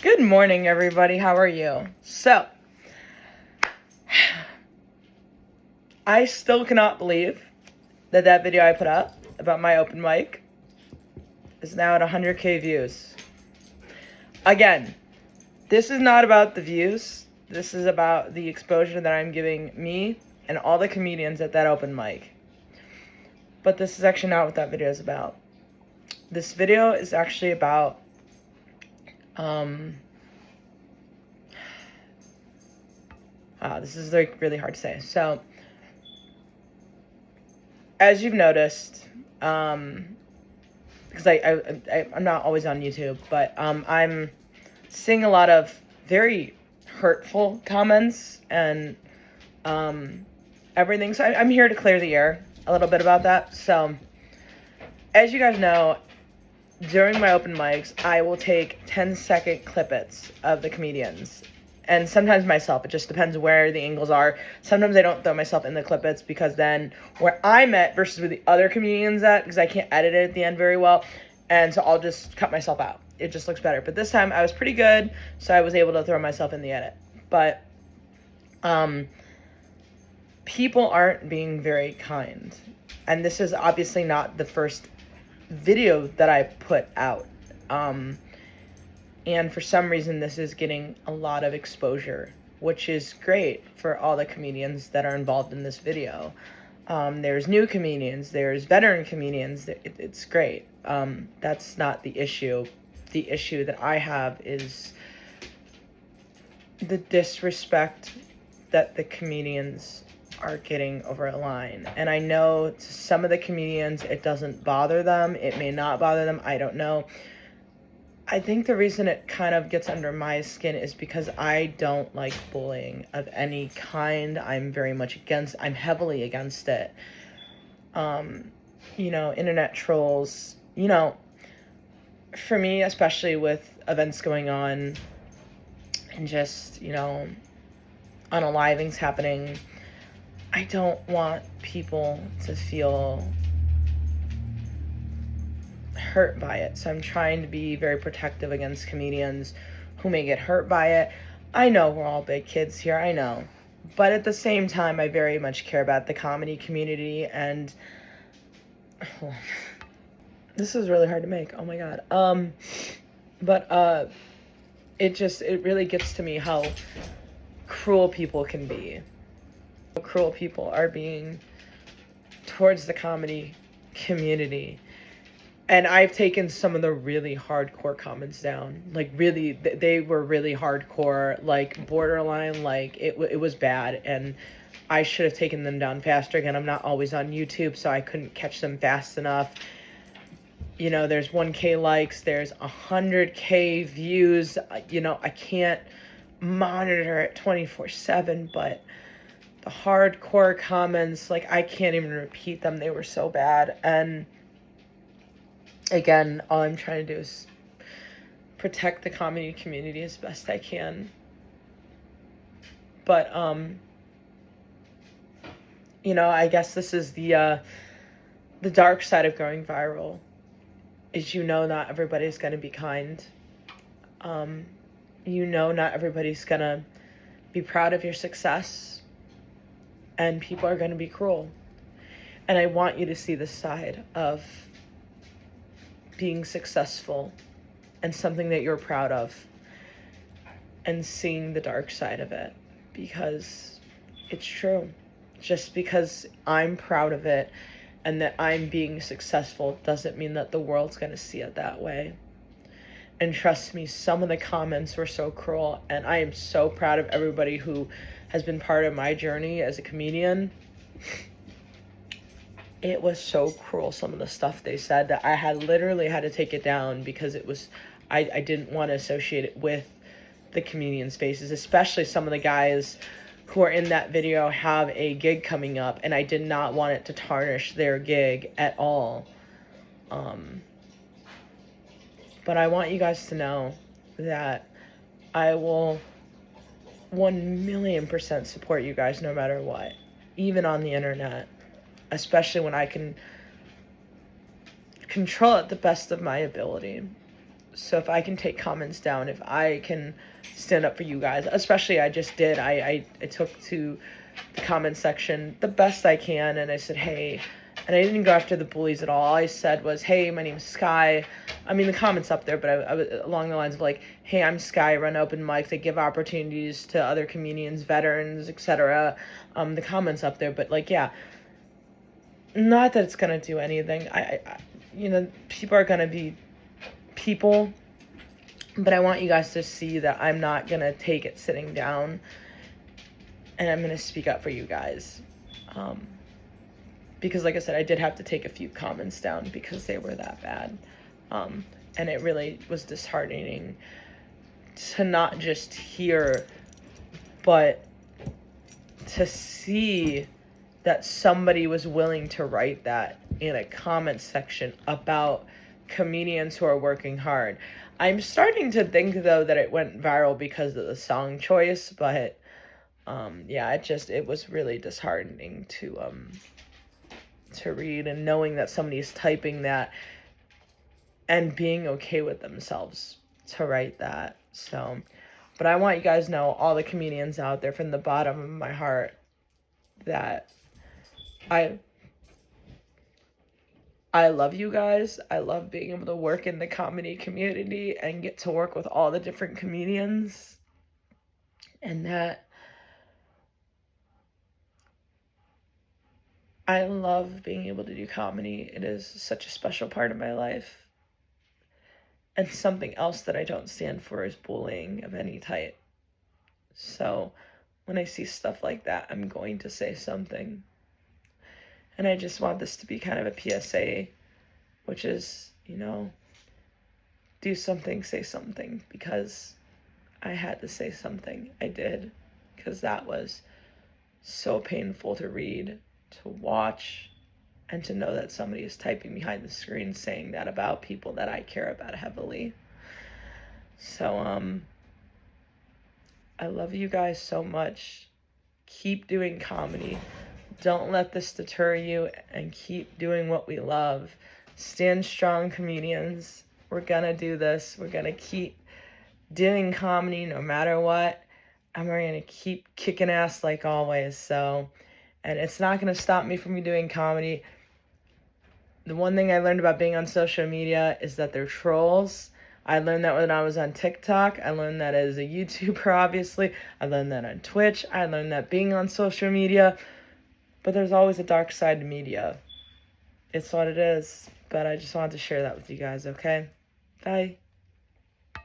Good morning, everybody. How are you? So, I still cannot believe that video I put up about my open mic is now at 100K views. Again, this is not about the views. This is about the exposure that I'm giving me and all the comedians at that open mic. But this is actually not what that video is about. This video is actually about this is like really hard to say. So, as you've noticed, because I'm not always on YouTube, but I'm seeing a lot of very hurtful comments and everything. So I'm here to clear the air a little bit about that. So, as you guys know, during my open mics, I will take 10-second clippets of the comedians. And sometimes myself, it just depends where the angles are. Sometimes I don't throw myself in the clippets because then where I'm at versus where the other comedians at, because I can't edit it at the end very well. And so I'll just cut myself out. It just looks better. But this time I was pretty good, so I was able to throw myself in the edit. But people aren't being very kind. And this is obviously not the first video that I put out. And for some reason, this is getting a lot of exposure, which is great for all the comedians that are involved in this video. There's new comedians, there's veteran comedians. It's great. That's not the issue. The issue that I have is the disrespect that the comedians are getting over a line. And I know to some of the comedians, it doesn't bother them. It may not bother them. I don't know. I think the reason it kind of gets under my skin is because I don't like bullying of any kind. I'm heavily against it. Internet trolls, for me, especially with events going on and just, unalivings happening, I don't want people to feel hurt by it. So I'm trying to be very protective against comedians who may get hurt by it. I know we're all big kids here, I know. But at the same time, I very much care about the comedy community, and this is really hard to make. Oh my god. It really gets to me how cruel people can be. How cruel people are being towards the comedy community. And I've taken some of the really hardcore comments down. Like, really, they were really hardcore, like, borderline, like, it was bad. And I should have taken them down faster. Again, I'm not always on YouTube, so I couldn't catch them fast enough. There's 1K likes, there's 100K views. I can't monitor it 24/7, but the hardcore comments, like, I can't even repeat them. They were so bad. And again, all I'm trying to do is protect the comedy community as best I can. But, I guess this is the dark side of going viral, is not everybody's going to be kind. Not everybody's going to be proud of your success. And people are going to be cruel. And I want you to see the side of being successful and something that you're proud of, and seeing the dark side of it, because it's true. Just because I'm proud of it and that I'm being successful doesn't mean that the world's going to see it that way. And trust me, some of the comments were so cruel, and I am so proud of everybody who has been part of my journey as a comedian. It was so cruel, some of the stuff they said, that I literally had to take it down because I didn't want to associate it with the comedians' faces, especially some of the guys who are in that video have a gig coming up, and I did not want it to tarnish their gig at all. But I want you guys to know that I will 1,000,000% support you guys no matter what, even on the internet. Especially when I can control it the best of my ability. So if I can take comments down, if I can stand up for you guys, especially I just did, I took to the comment section the best I can, and I said, hey, and I didn't go after the bullies at all I said was, hey, my name's Sky. I mean, the comments up there, but I was along the lines of like, hey, I'm Sky, run open mics, I give opportunities to other comedians, veterans, etc. The comments up there, but like, yeah, not that it's gonna do anything. People are gonna be people, but I want you guys to see that I'm not gonna take it sitting down, and I'm gonna speak up for you guys. Because like I said, I did have to take a few comments down because they were that bad. And it really was disheartening to not just hear, but to see that somebody was willing to write that in a comment section about comedians who are working hard. I'm starting to think, though, that it went viral because of the song choice, but yeah, it was really disheartening to read, and knowing that somebody's typing that and being okay with themselves to write that. So, but I want you guys to know, all the comedians out there, from the bottom of my heart, that I love you guys. I love being able to work in the comedy community and get to work with all the different comedians, and that I love being able to do comedy. It is such a special part of my life. And something else that I don't stand for is bullying of any type. So when I see stuff like that, I'm going to say something. And I just want this to be kind of a PSA, which is, do something, say something, because I had to say something. I did, because that was so painful to read, to watch, and to know that somebody is typing behind the screen saying that about people that I care about heavily. So, I love you guys so much. Keep doing comedy. Don't let this deter you, and keep doing what we love. Stand strong, comedians. We're gonna do this. We're gonna keep doing comedy no matter what. And we're gonna keep kicking ass like always. So, and it's not gonna stop me from doing comedy. The one thing I learned about being on social media is that they're trolls. I learned that when I was on TikTok. I learned that as a YouTuber, obviously. I learned that on Twitch. I learned that being on social media. But there's always a dark side to media. It's what it is. But I just wanted to share that with you guys, okay? Bye.